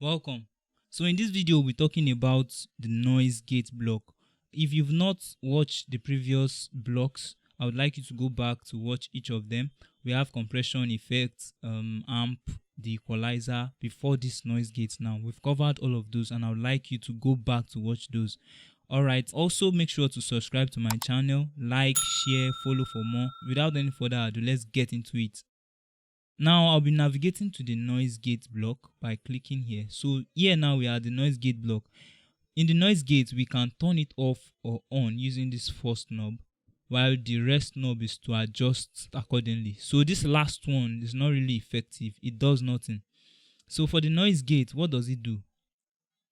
Welcome. So in this video we're talking about the noise gate block. If you've not watched the previous blocks, I would like you to go back to watch each of them. We have compression, effects, amp, the equalizer before this noise gate. Now we've covered all of those and I would like you to go back to watch those. Alright, also make sure to subscribe to my channel, like, share, follow for more. Without any further ado, let's get into it. Now I'll be navigating to the noise gate block by clicking here. So here now we are at the noise gate block. In the noise gate we can turn it off or on using this first knob, while the rest knob is to adjust accordingly. So this last one is not really effective, it does nothing. So for the noise gate, what does it do?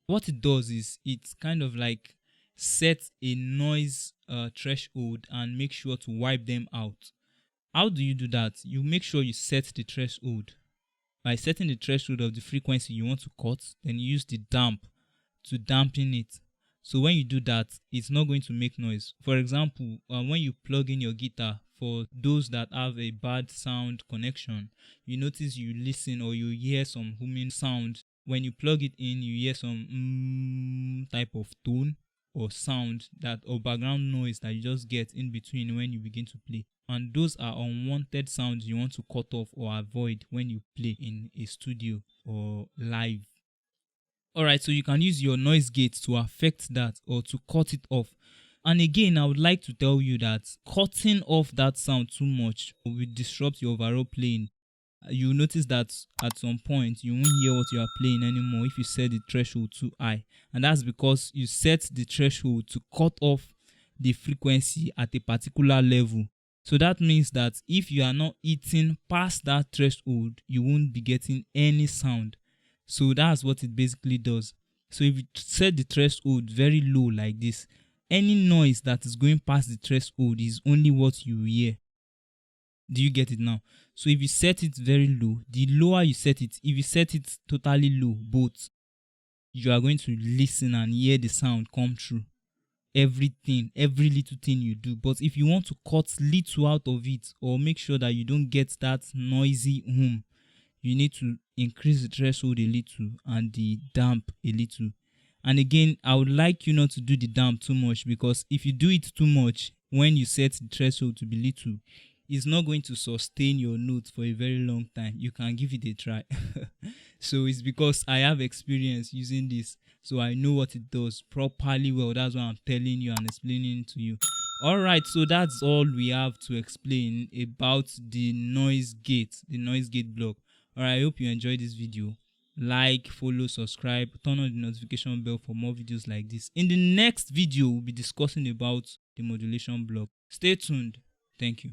What it does is it's kind of like set a noise threshold and make sure to wipe them out. How do you do that? You make sure you set the threshold. By setting the threshold of the frequency you want to cut, then you use the damp to dampen it. So when you do that, it's not going to make noise. For example, when you plug in your guitar, for those that have a bad sound connection, you notice you listen or you hear some humming sound. When you plug it in, you hear some type of tone or sound that or background noise that you just get in between when you begin to play. And those are unwanted sounds you want to cut off or avoid when you play in a studio or live. Alright, so you can use your noise gate to affect that or to cut it off. And again, I would like to tell you that cutting off that sound too much will disrupt your overall playing. You'll notice that at some point you won't hear what you are playing anymore if you set the threshold too high. And that's because you set the threshold to cut off the frequency at a particular level. So that means that if you are not hitting past that threshold, you won't be getting any sound. So that's what it basically does. So if you set the threshold very low like this, any noise that is going past the threshold is only what you hear. Do you get it now? So if you set it very low, the lower you set it, if you set it totally low, both, you are going to listen and hear the sound come through. Everything, every little thing you do. But if you want to cut little out of it or make sure that you don't get that noisy hum, you need to increase the threshold a little and the damp a little. And again, I would like you not to do the damp too much, because if you do it too much when you set the threshold to be little, it's not going to sustain your notes for a very long time. You can give it a try. So it's because I have experience using this, so I know what it does properly well. That's why I'm telling you and explaining to you. Alright, so that's all we have to explain about the noise gate block. Alright, I hope you enjoyed this video. Like, follow, subscribe, turn on the notification bell for more videos like this. In the next video, we'll be discussing about the modulation block. Stay tuned. Thank you.